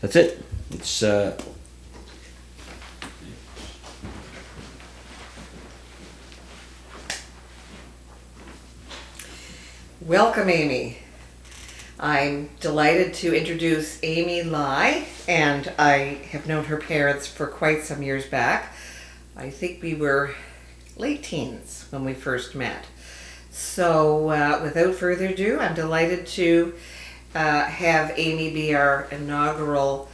That's it. It's Welcome, Amy. I'm delighted to introduce Amy Lai, and I have known her parents for quite some years back. I think we were late teens when we first met. So without further ado, I'm delighted to have Amy be our inaugural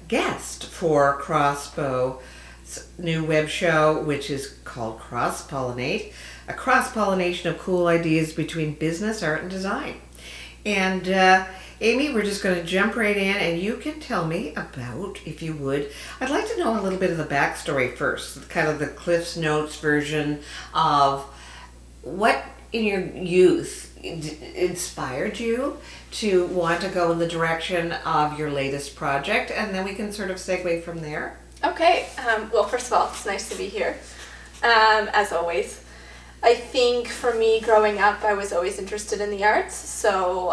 guest for Crossbow's new web show, which is called Cross Pollinate, a cross-pollination of cool ideas between business, art, and design. And Amy, we're just going to jump right in, and you can tell me about, if you would, I'd like to know a little bit of the backstory first, kind of the Cliff's Notes version of what in your youth inspired you to want to go in the direction of your latest project, and then we can sort of segue from there. Okay, well, first of all, it's nice to be here, as always. I think for me, growing up, I was always interested in the arts, so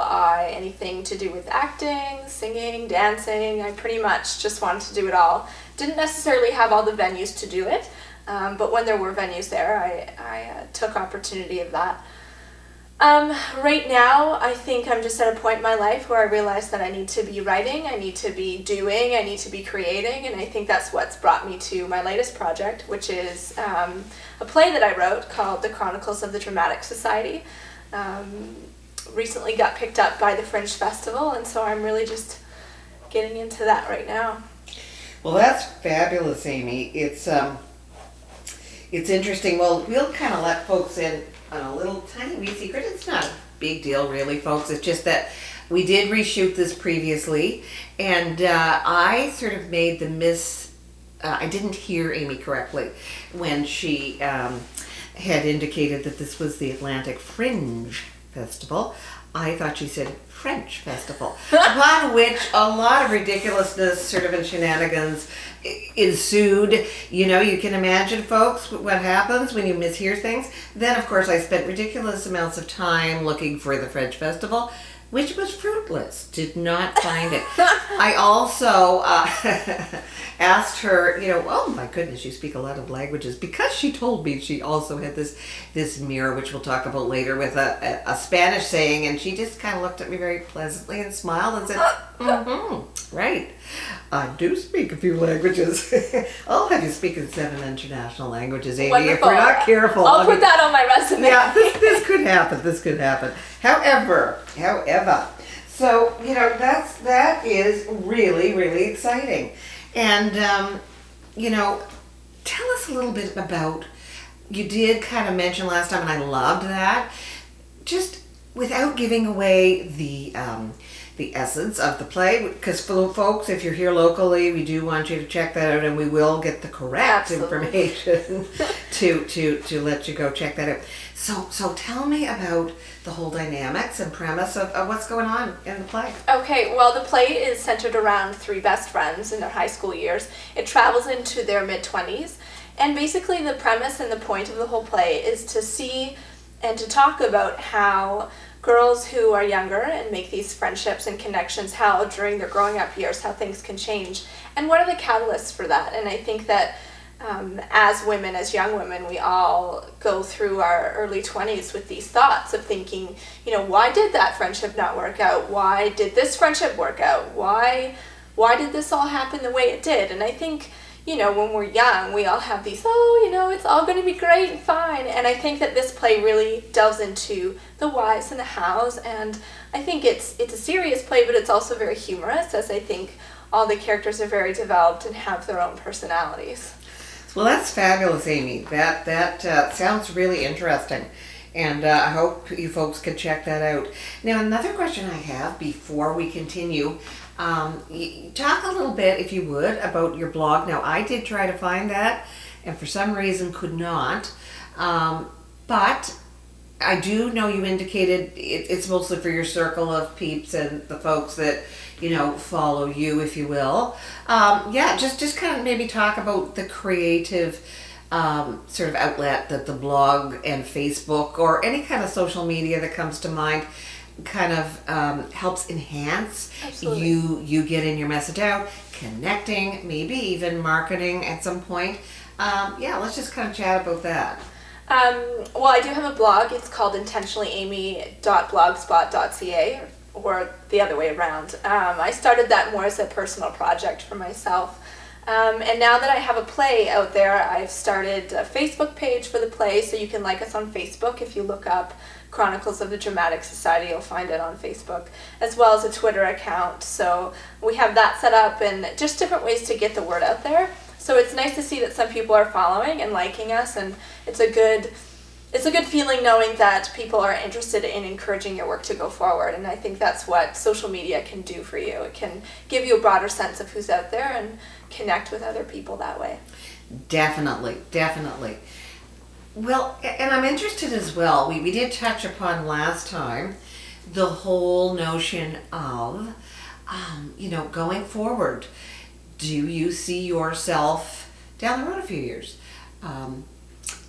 anything to do with acting, singing, dancing, I pretty much just wanted to do it all. Didn't necessarily have all the venues to do it, but when there were venues there, I took opportunity of that. Right now, I think I'm just at a point in my life where I realize that I need to be writing, I need to be doing, I need to be creating, and I think that's what's brought me to my latest project, which is a play that I wrote called The Chronicles of the Dramatic Society. Recently got picked up by the Fringe Festival, and so I'm really just getting into that right now. Well, that's fabulous, Amy. It's interesting. Well, we'll kind of let folks in on a little tiny wee secret. It's not a big deal, really, folks. It's just that we did reshoot this previously, and I sort of made the I didn't hear Amy correctly when she had indicated that this was the Atlantic Fringe Festival. I thought she said French Festival, upon which a lot of ridiculousness sort of and shenanigans ensued. You know, you can imagine, folks, what happens when you mishear things. Then, of course, I spent ridiculous amounts of time looking for the French Festival, which was fruitless. Did not find it. I also asked her, oh my goodness, you speak a lot of languages, because she told me she also had this mirror, which we'll talk about later, with a Spanish saying, and she just kind of looked at me very pleasantly and smiled and said, right, I do speak a few languages. I'll have you speak in 7 international languages, Amy, Wonderful. if we're not careful. I'll put that on my resume. Yeah, this could happen. However, so, that is really, really exciting. And, tell us a little bit about, you did kind of mention last time, and I loved that, just without giving away the essence of the play, because folks, if you're here locally, we do want you to check that out, and we will get the correct information to let you go check that out. So tell me about the whole dynamics and premise of what's going on in the play. Okay, well, the play is centered around 3 best friends in their high school years. It travels into their mid-20s, and basically the premise and the point of the whole play is to see and to talk about how girls who are younger and make these friendships and connections, how during their growing up years, how things can change, and what are the catalysts for that. And I think that as women, as young women, we all go through our early 20s with these thoughts of thinking, why did that friendship not work out? Why did this friendship work out? Why did this all happen the way it did? And I think, when we're young, we all have these, it's all going to be great and fine. And I think that this play really delves into the whys and the hows. And I think it's a serious play, but it's also very humorous, as I think all the characters are very developed and have their own personalities. Well, that's fabulous, Amy. That sounds really interesting, and I hope you folks can check that out. Now, another question I have before we continue, talk a little bit, if you would, about your blog. Now, I did try to find that, and for some reason could not, but I do know you indicated it's mostly for your circle of peeps and the folks that follow you, if you will. Just kind of maybe talk about the creative sort of outlet that the blog and Facebook or any kind of social media that comes to mind kind of helps enhance Absolutely. you getting your message out, connecting, maybe even marketing at some point. Yeah, let's just kind of chat about that. Well, I do have a blog. It's called intentionallyamy.blogspot.ca, or the other way around. I started that more as a personal project for myself. And now that I have a play out there, I've started a Facebook page for the play, so you can like us on Facebook. If you look up Chronicles of the Dramatic Society, you'll find it on Facebook, as well as a Twitter account. So we have that set up, and just different ways to get the word out there. So it's nice to see that some people are following and liking us, and it's a good feeling knowing that people are interested in encouraging your work to go forward. And I think that's what social media can do for you. It can give you a broader sense of who's out there and connect with other people that way. Definitely, definitely. Well, and I'm interested as well. We did touch upon last time the whole notion of, going forward. Do you see yourself down the road a few years?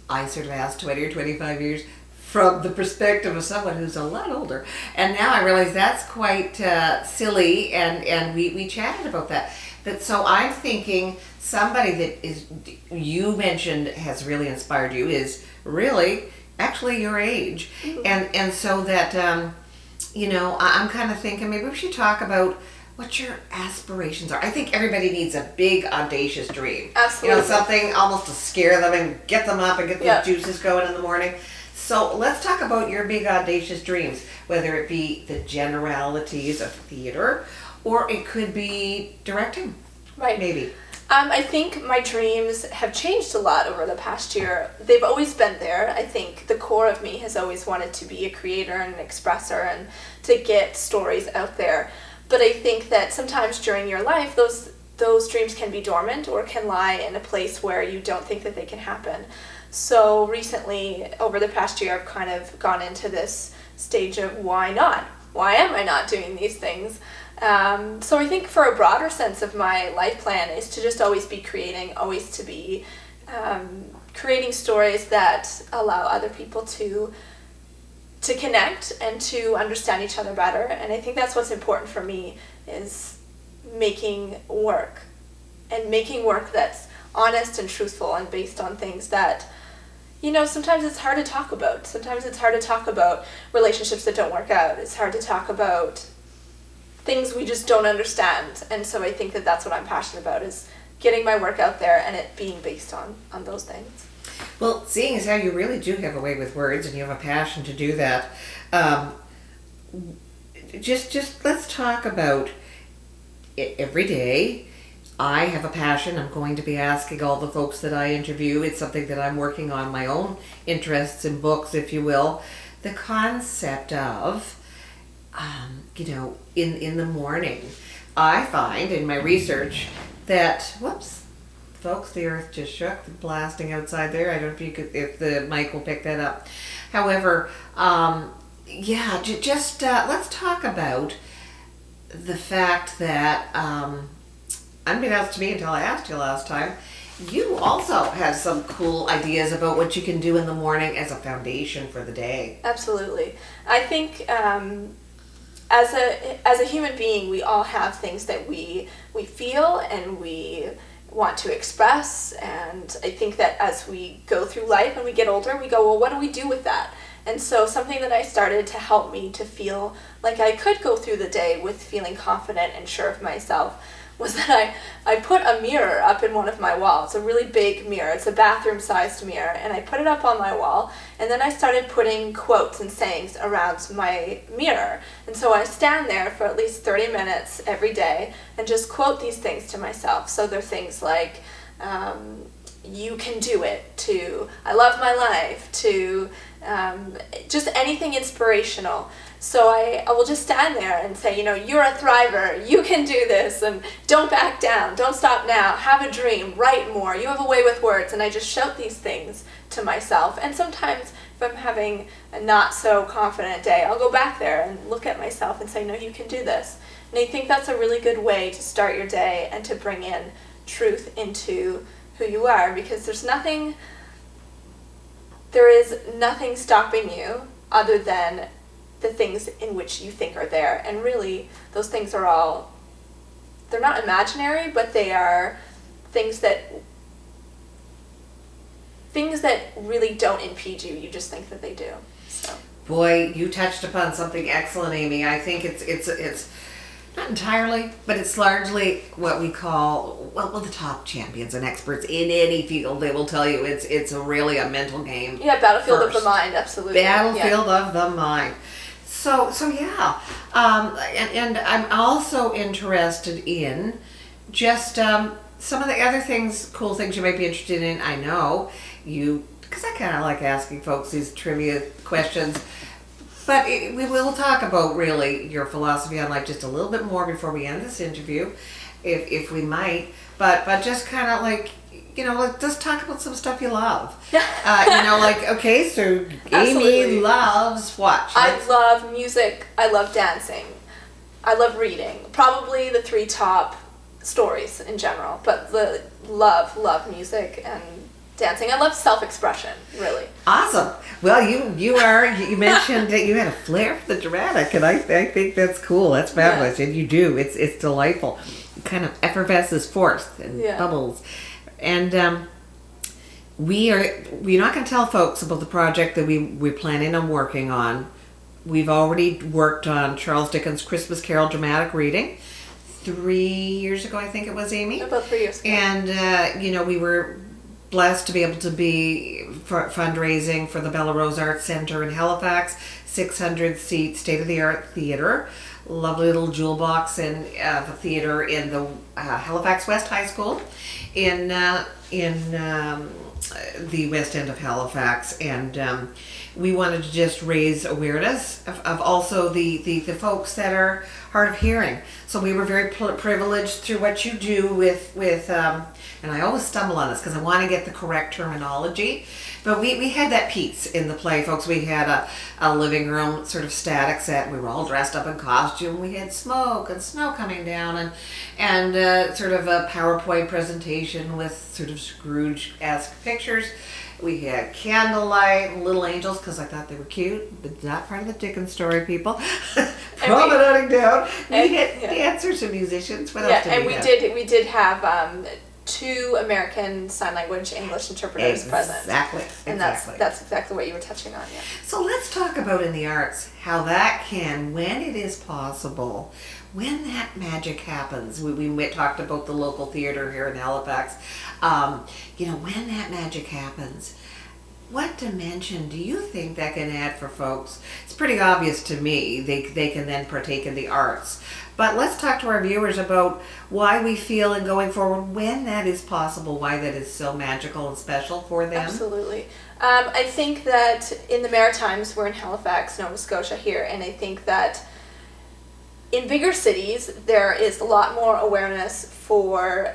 I sort of asked 20 or 25 years from the perspective of someone who's a lot older. And now I realize that's quite silly, and we chatted about that. But so I'm thinking somebody that is, you mentioned has really inspired you, is really actually your age. And so that, I'm kind of thinking maybe we should talk about what your aspirations are. I think everybody needs a big, audacious dream. Absolutely. Something almost to scare them and get them up and get those juices going in the morning. So let's talk about your big, audacious dreams, whether it be the generalities of theater, or it could be directing. Right. Maybe. I think my dreams have changed a lot over the past year. They've always been there. I think the core of me has always wanted to be a creator and an expresser and to get stories out there. But I think that sometimes during your life, those dreams can be dormant or can lie in a place where you don't think that they can happen. So recently, over the past year, I've kind of gone into this stage of why not? Why am I not doing these things? So I think for a broader sense of my life plan is to just always be creating, always to be creating stories that allow other people to connect and to understand each other better. And I think that's what's important for me, is making work that's honest and truthful and based on things that, sometimes it's hard to talk about. Sometimes it's hard to talk about relationships that don't work out. It's hard to talk about things we just don't understand. And so I think that that's what I'm passionate about, is getting my work out there and it being based on those things. Well, seeing as how you really do have a way with words and you have a passion to do that, just let's talk about it every day. I have a passion. I'm going to be asking all the folks that I interview. It's something that I'm working on, my own interests in books, if you will. The concept of, in the morning, I find in my research that, folks, the earth just shook, blasting outside there. I don't know if the mic will pick that up. However, let's talk about the fact that, unbeknownst to me until I asked you last time, you also have some cool ideas about what you can do in the morning as a foundation for the day. Absolutely. I think as a human being, we all have things that we feel and we want to express, and I think that as we go through life and we get older, we go, well, what do we do with that? And so something that I started to help me to feel like I could go through the day with feeling confident and sure of myself was that I put a mirror up in one of my walls, a really big mirror. It's a bathroom-sized mirror, and I put it up on my wall, and then I started putting quotes and sayings around my mirror. And so I stand there for at least 30 minutes every day and just quote these things to myself. So they're things like, you can do it, to I love my life, to just anything inspirational. So I will just stand there and say, you're a thriver, you can do this, and don't back down, don't stop now, have a dream, write more, you have a way with words. And I just shout these things to myself. And sometimes if I'm having a not so confident day, I'll go back there and look at myself and say, no, you can do this. And I think that's a really good way to start your day and to bring in truth into who you are, because there is nothing stopping you other than the things in which you think are there. And really, those things are all, they're not imaginary, but they are things that really don't impede you. You just think that they do. So. Boy, you touched upon something excellent, Amy. I think it's not entirely, but it's largely what we call, well, the top champions and experts in any field. They will tell you it's really a mental game. Yeah, battlefield first. of the mind, absolutely. Battlefield of the mind. So yeah, and I'm also interested in just some of the other things, cool things you might be interested in. I know you, because I kind of like asking folks these trivia questions. But we will talk about really your philosophy on life just a little bit more before we end this interview, if we might. But just kind of like, let's talk about some stuff you love. Okay, so Absolutely. Amy loves what? I love music. I love dancing. I love reading. Probably the 3 top stories in general, but love music and dancing. I love self-expression, really. Awesome. Well, you mentioned that you had a flair for the dramatic, and I think that's cool. That's fabulous, and you do. It's delightful. It kind of effervesces forth and bubbles. And we're not going to tell folks about the project that we're planning on working on. We've already worked on Charles Dickens' Christmas Carol dramatic reading 3 years ago, I think it was, Amy. About 3 years ago. And we were blessed to be able to be fundraising for the Bella Rose Arts Center in Halifax, 600-seat state-of-the-art theater, lovely little jewel box in the theater in the Halifax West High School in the West End of Halifax, and we wanted to just raise awareness of also the folks that are hard of hearing. So we were very privileged through what you do with and I always stumble on this because I want to get the correct terminology. But we had that piece in the play, folks. We had a living room sort of static set. We were all dressed up in costume. We had smoke and snow coming down and sort of a PowerPoint presentation with sort of Scrooge-esque pictures. We had candlelight, little angels, because I thought they were cute, but not part of the Dickens story, people. Promenading down. We had dancers and musicians. What else did we have? We did have 2 American Sign Language English interpreters present. Exactly. And that's exactly what you were touching on, yeah. So let's talk about in the arts how that can, when it is possible, when that magic happens. We talked about the local theater here in Halifax. When that magic happens, what dimension do you think that can add for folks? It's pretty obvious to me. They can then partake in the arts. But let's talk to our viewers about why we feel and going forward when that is possible, why that is so magical and special for them. Absolutely. I think that in the Maritimes, we're in Halifax, Nova Scotia here, and I think that in bigger cities, there is a lot more awareness for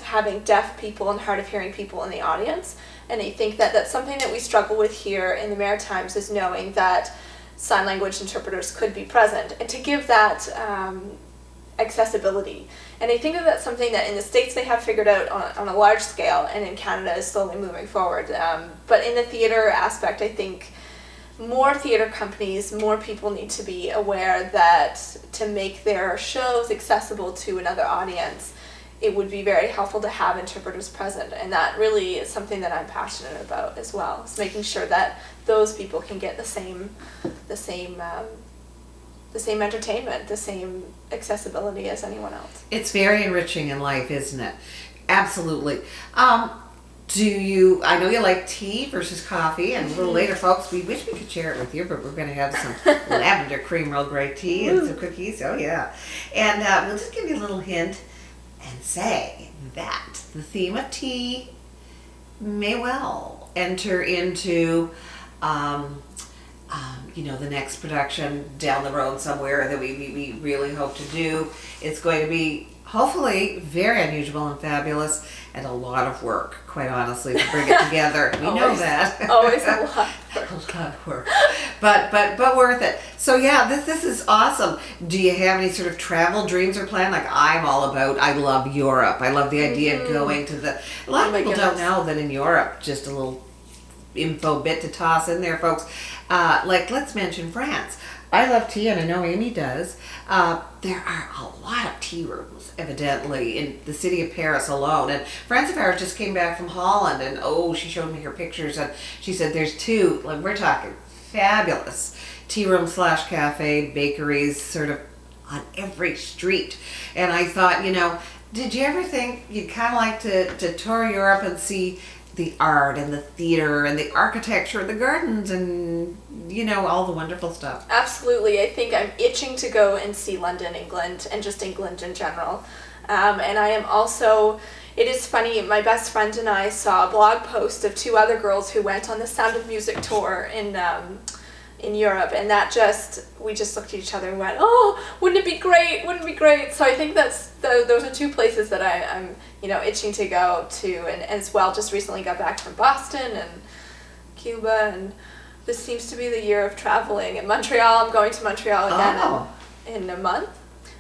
having deaf people and hard of hearing people in the audience. And I think that that's something that we struggle with here in the Maritimes, is knowing that sign language interpreters could be present, and to give that accessibility. And I think that that's something that in the States they have figured out on a large scale, and in Canada is slowly moving forward. But in the theater aspect, I think more theater companies, more people need to be aware that to make their shows accessible to another audience, it would be very helpful to have interpreters present. And that really is something that I'm passionate about as well, is making sure that those people can get the same entertainment, the same accessibility as anyone else. It's very enriching in life, isn't it? Absolutely. I know you like tea versus coffee, and a little later, folks, we wish we could share it with you, but we're going to have some lavender cream Earl Grey tea and some cookies. Oh, yeah. And we'll just give you a little hint and say that the theme of tea may well enter into the next production down the road somewhere that we really hope to do. It's going to be hopefully very unusual and fabulous, and a lot of work, quite honestly, to bring it together. We know that. Always a lot of work. A lot of work. But worth it. So yeah, this is awesome. Do you have any sort of travel dreams or plan? Like I love Europe. I love the idea of going to a lot of people don't know that in Europe, just a little info bit to toss in there, folks. Like, let's mention France. I love tea, and I know Amy does. There are a lot of tea rooms, evidently, in the city of Paris alone. And friends of ours just came back from Holland, and she showed me her pictures, and she said there's two, like, we're talking fabulous tea room / cafe, bakeries, sort of on every street. And I thought, did you ever think you'd kind of like to tour Europe and see the art and the theater and the architecture, the gardens, and all the wonderful stuff? Absolutely. I think I'm itching to go and see London, England, and just England in general. And I am also, it is funny, my best friend and I saw a blog post of two other girls who went on the Sound of Music tour in Europe, and we just looked at each other and went, oh, wouldn't it be great, so I think those are two places that I'm itching to go to, and as well just recently got back from Boston and Cuba, and this seems to be the year of traveling. And Montreal, I'm going to Montreal again in a month,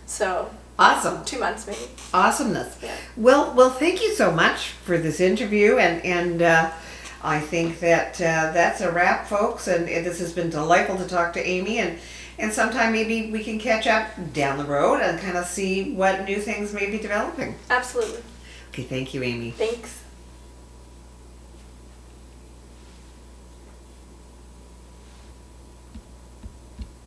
so awesome. 2 months maybe. Awesomeness. Yeah. Well, thank you so much for this interview, and I think that that's a wrap, folks, and this has been delightful to talk to Amy, and sometime maybe we can catch up down the road and kind of see what new things may be developing. Absolutely. Okay, thank you, Amy. Thanks.